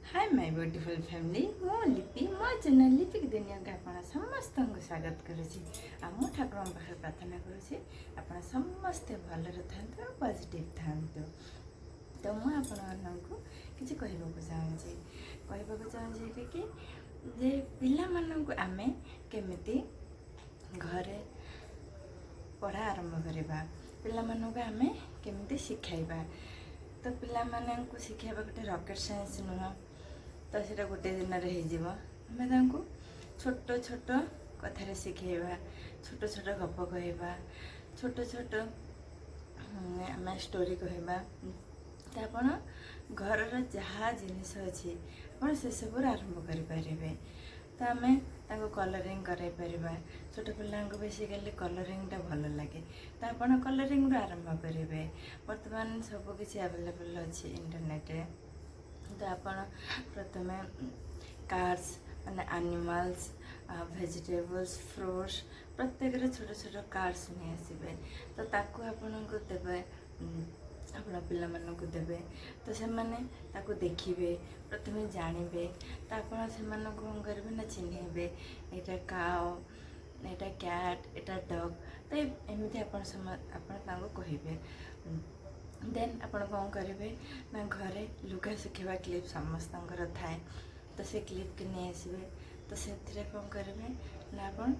Hi my beautiful family मो लिपि मो चैनल लिपिक दुनिया के आपण समस्त को स्वागत करुच्ची आ मो ठाकुर पाखे प्रार्थना करुच्ची आपण समस्ते भलरे था पॉजिटिव था। तो मुझे आपण किसी कहवाक चाहूँगी कि जे पिला मानक आमे केमिति घरे पढ़ा आरंभ करवा पिला मानक आमे केमिति शिखाइबा। तो पिला मानक शिखाइबा गोटे रॉकेट साइंस नुह तो सीटा गोटे दिन आम छोट छोट कथार शिखेबा छोट छोट गप कहवा छोट छोट आम स्टोरी कहवा। तो आपण घर जहाँ जिनिस अच्छी आप से सब आरंभ करें। तो आम कलरिंग कराई पार छोट पिला बेसिकली कलरिंगटा भल लगे तो आप कलरिंग आरंभ करेंगे। बर्तमान सबकि अवेलेबल अच्छी इंटरनेट। तो आपण प्रथमे कार्ड्स माने एनिमल्स वेजिटेबल्स फ्रूट्स प्रत्येक छोट छोट कार्ड्स नहीं आसबे। तो ताकू आपण को देवे आपण पिला मानक देवे तो से माने ताकू देखिबे प्रथमे जानिबे। तो आपण से मानक कौन करेंगे ना चिन्हबे एटा काओ एटा कैट एटा डॉग। तो एमती आपण कहबे। देन आपण कौन करेंगे ना घरे लुगा सुखेबा क्लिप समस्त थाए तो से क्लिप के नहीं आसबे। तो से कौन करेंगे ना आपण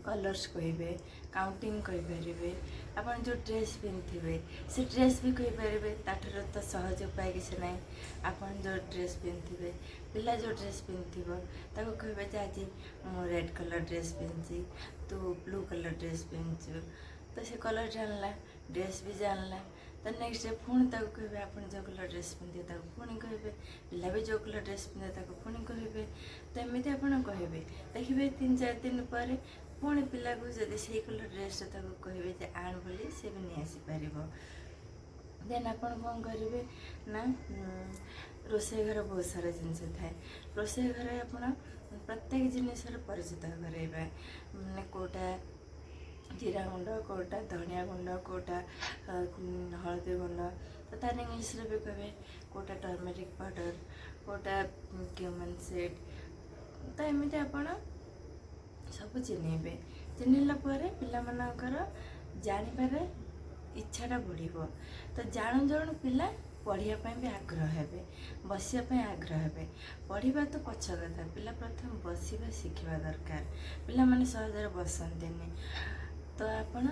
कलर्स कहे काउंटिंग कहींपारे आपन जो ड्रेस पिंधे से ड्रेस भी कहींपारे ताठर तो सहज उपाय किसी ना। आपन जो ड्रेस पिंधे पिला जो ड्रेस पिंधो ताको कहे आज मु रेड कलर ड्रेस पिंधि तू ब्लू कलर ड्रेस पिंधु। तो से कलर जानला ड्रेस भी जानला। तो नेक्स्ट डे पुणी कहे आप जो कलर ड्रेस पिंधे पुणी कहे पिला भी जो कलर ड्रेस पिंधे पुणी कहे। तो एमती आप कहे देखिए 3-4 दिन पर पुणी पिला को जब से कलर ड्रेस कहे आण बोली से भी नहीं आसीपर। देन आप कौन करेंगे ना रोषे घर बहुत सारा जिनस थाए रोषे घर आप प्रत्येक जिनसर परिचित कराइबा मैंने कोटा जीरा गुंड कोटा धनिया गुंड कोटा हलदी गुंड। तो तार इंग्लीश भी कहे कोटा टर्मेरिक पाउडर कोटा क्यूमिन सीड। तो एमती आपण सब चिन्हबे चिन्हला पिला मानकर जानिबार इच्छाटा बढ़। तो जाणु जाणु पिला पढ़ाई भी आग्रह हे बसापी आग्रह हे पढ़ा तो पछ कथा पिला प्रथम बसवा शिखा दरकार। पिला माने सहजरे बसते तो आपण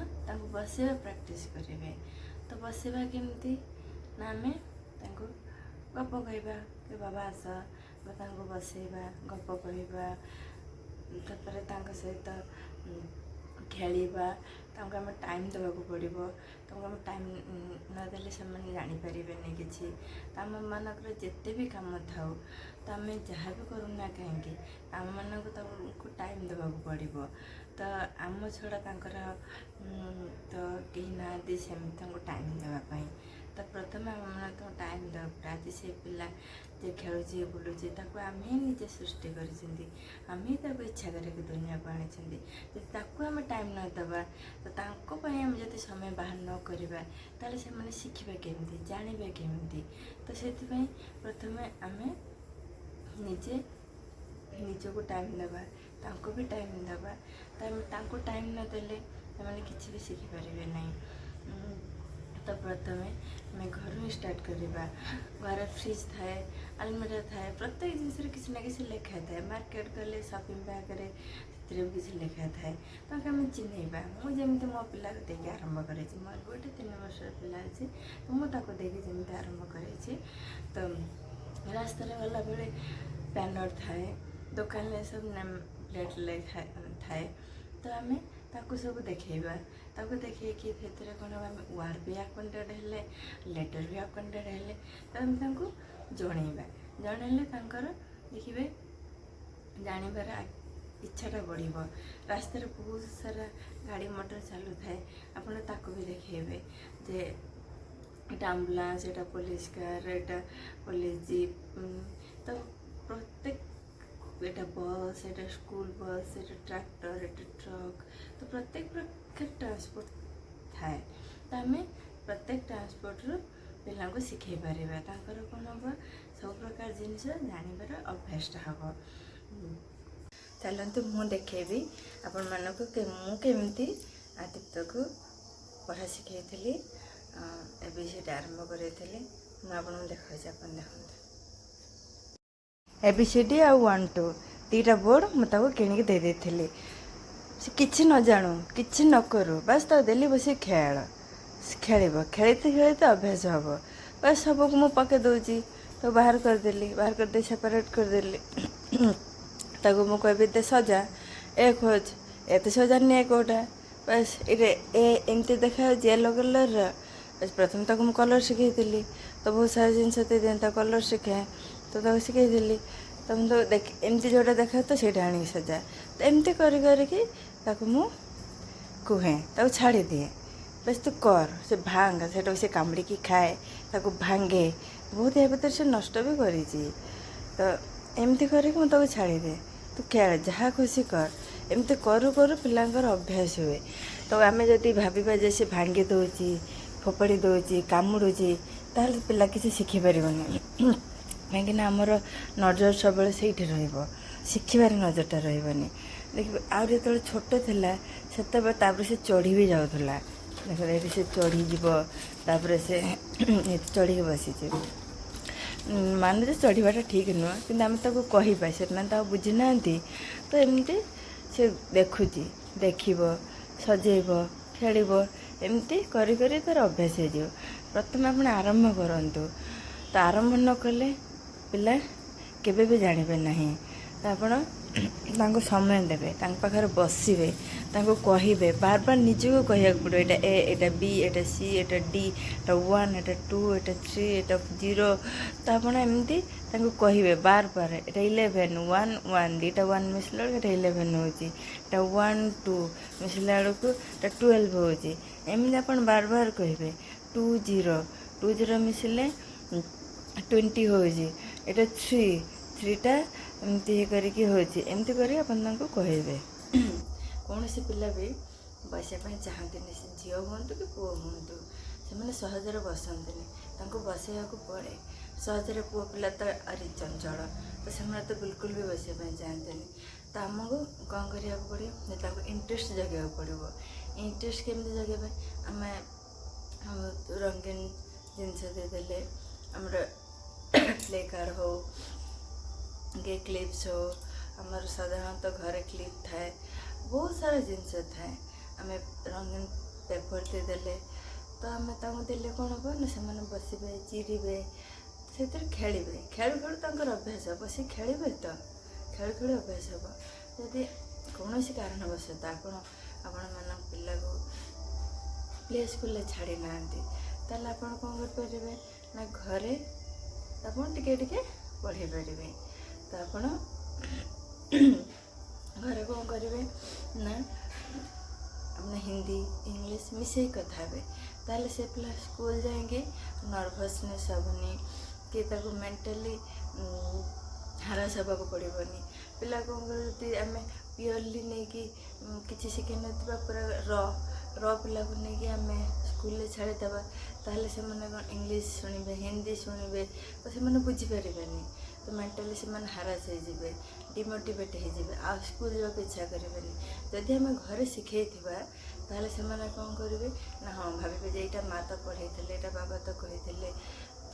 बसवा प्रैक्टिस करेंगे। तो बसवा केमती ना आम गप कहवा कि बाबा आस बसैबा गप कहवा तापर सहित खेलिबा आम टाइम देवाक पड़ो। तो आम टाइम नदेले से जानीपारे कि आम मानक जिते भी कम थाऊ तो आम जहाँ भी करूना कहीं आम मानक टाइम देवाक पड़ो। तो आम छड़ा तो कहीं ना सेमती टाइम देवाई। तो प्रथम आम टाइम देवा आज से पिला जे खेलुचे बुलूचे आम ही निजे सृष्टि कर इच्छा करके दुनिया को आनी आम टाइम न देवा तो आम जब समय बाहर न करवा ताले से माने शिखिबे केमती जानिबे केमती। तो से प्रथम आम निजे निजको टाइम देवा तांको भी टाइम देवा। तो टाइम न देले मैंने किसी भी शिखिपारे ना। तो प्रथम आम घर ही स्टार्ट करवा घर फ्रिज थाए आलमीरा थाए प्रत्येक जिनस किसी ना कि लेखा थाए मार्केट गले शॉपिंग बैग से किसी लेखा थाए। तो आम चिन्हवा मुझे मो पिला देखे आरंभ कर मोर गोटे 3 वर्ष पिला अच्छे तो मुझे देखी जमी आरंभ कर। तो रास्ता गला बेले बैनर थाए दुकान में सब नेम प्लेट लेखा थाए। तो आम ताकू सब देखा ताकू देखे कि कौन आम वार्ड भी आक्वेंटेड है लेटर भी आक्वेंटेड है। तो आम जनइबा जनइले देखिए जानिबार इच्छाटा बढ़। रास्तार बहुत सारा गाड़ी मोटर चलू थाए आपड़ ताकू भी देखेबे जे एटा एम्बुलेंस एटा पुलिस कार एटा पुलिस जीप। तो प्रत्येक एटा बस एटा स्कूल बस एटा ट्रैक्टर एटा ट्रक। तो प्रत्येक प्रकार ट्रांसपोर्ट थाए। तो आम प्रत्येक ट्रांसपोर्ट पिला को शिखे पारे कौन हम सब प्रकार जिनिस जानवर अभ्यासटा हम। चलते मु देखेबी आपण मानक मु केमती आदित्य को पढ़ा शिखी एबीसीडी आरंभ करी मुझे देखा आप देखते एबीसीडी आ 1 2 2टा बोर्ड मुझे किणिक दे देती किसी न जानू किसी न करू बस तो देली बस खेल खेल खेलते खेलते अभ्यास हम बस सबको मुझे पके दूची तो बाहर करदेली बाहर करदे सेपरेट करदेली ताको मु कहबी दे सजा ए खोज एत सजा नहीं कोटा बस ये एमती देखा येलो कलर बस प्रथम तक मुझे कलर शिखी तो बहुत सारा जिनस दिए कलर शिखाए तो शिखी तो मुझे देख एमती जोटा देखा तो सही आनी सजा तो एमती करके कहे छाड़ी दिए बस तू कर से भांग से कामुड़ी खाए ताको भांगे बहुत या भर से नष्ट भी करी तो एमती करके मुझे छाड़ी दे तू खेल जहाँ खुशी कर एमती करू करू पिलांकर अभ्यास हुए तो आम जदि भाविबा जे से भांगी दौची फोपाड़ी दौची कामुड़ुची ताहले पिला किसी शिखिपार कहीं आमर नजर सब से शिखबार नजरटा रही देखिए आउर जो छोट थिला से चढ़ी भी जाऊला देख से चढ़ी तापर से चढ़ी बसी मानुचे चढ़ाटा ठीक नुह कि आम ताको कहबा से बुझी ना तो एमती से देखुची देखब सजेब खेल एमती करी करी तार अभ्यास हो प्रथम आप आरंभ करूँ तो आरंभ न कले पिला केबे भी जानवे ना तो आप समय देवे पाखे बसवे कहे बार बार निजक कह पड़ो ये ए एटा बी एटा सी एटा डी एटा 1 एटा 2 एटा 3 एटा 0 तो आप एमती कहे बार बार एटा 11 1 1 2टा 1 मिसला बेलू एटा 11 होटा 1 2 मिसला बेलू एटा 12 होती एमती आप बार बार कहे 2 0 2 0 मिसले 20 हो एटा 3टा एमती करके होती एमती करें कहे कौन सी पिला भी बसवाई चाहते से झील हूँ कि पुओ हूँ से सहजरे बसती बसवा पड़े सहजरे पुओ पिला तो अरे चंचल तो से तो बिल्कुल भी बसवाई चाहते तो आमको कौन करा पड़ो इंटरेस्ट जगह पड़ो इंटरेस्ट केमती जगह आम रंगीन जिनस देदेले आमर प्ले कार्ड हो गे क्लिप्स हो आमर साधारणतः घरे क्लिप थाए बहुत सारा जिनस थाए आम रंगीन पेपर देदेले तो आम देले कौन हम ना से बसबे चिरे से खेलें खेलु खेलु अभ्यास हम सी खेलें तो खेलु खेलु अभ्यास हम जदि कौन कारणवश आपण पिला को प्ले स्कूल छाड़ी ना ताल आप कौन करें ना घरे आप टिके पढ़े पारे तो आप घरे कौन करेंगे ना अपना हिंदी इंग्लिश मिसे कथा हे ताले से पिला स्कूल जाएंगे नर्भसनेस हेनी कि मेंटली हारास होगा पड़ोनी पिला कौन कर आम प्योरली नहीं कि किसी शिखे ना पूरा र पिला को नहीं आम स्कूल छाड़ीदे ताहले से कौन इंग्लिश शुणे हिंदी शुणे तो से बुझीपारे तो मेंटली से हारास हो डिमोटिवेट हो आ स्कूल जावाक इच्छा करेंगे जदि आम घरे शिखे ताहले से कौन करेंगे ना हाँ भावे ये माँ तो पढ़े ये बाबा तो कही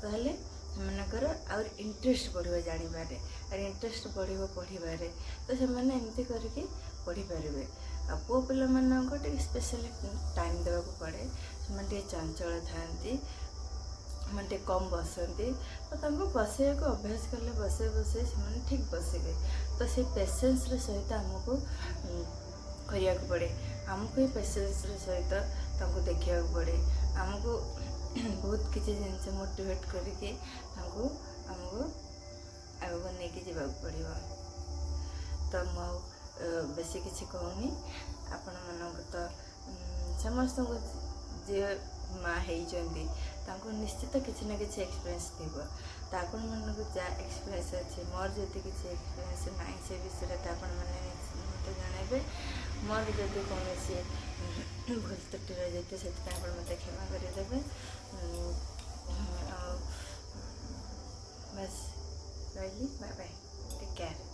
ताहले सेमानकर और इंटरेस्ट बढ़ो जानवर और इंटरेस्ट बढ़ो पढ़वे तो से एमती करके पढ़ी पारे आ पुओ पिला टे स्पेशली टाइम देवाक पड़े से चंचल था टे कम बसती तो बसैया को अभ्यास कले बसे बसे से ठीक बसबे तो से पेसेंस सहित आमको करने पड़े आमको ही पेसेंस सहित देखा पड़े आमको बहुत किसी जिनस मोटिवेट करके आमको आगे नहीं जावाक पड़ो तो मुझे बेसी किसी कहूनी आपण मन तो समस्त जे माँ होती निश्चित किसी ना किसी एक्सपीरियंस थी तो आपण मन को जहाँ एक्सपीरियंस अच्छे मोर जब किसी एक्सपीरियंस ना से विषय तो आपण मैंने मत जनइबे मोर जब कौन भूल त्रुटि रही जाते से मत क्षमा करदे बस ରହିଲି, ବାଏ ବାଏ, ଟେକ୍ କେୟାର।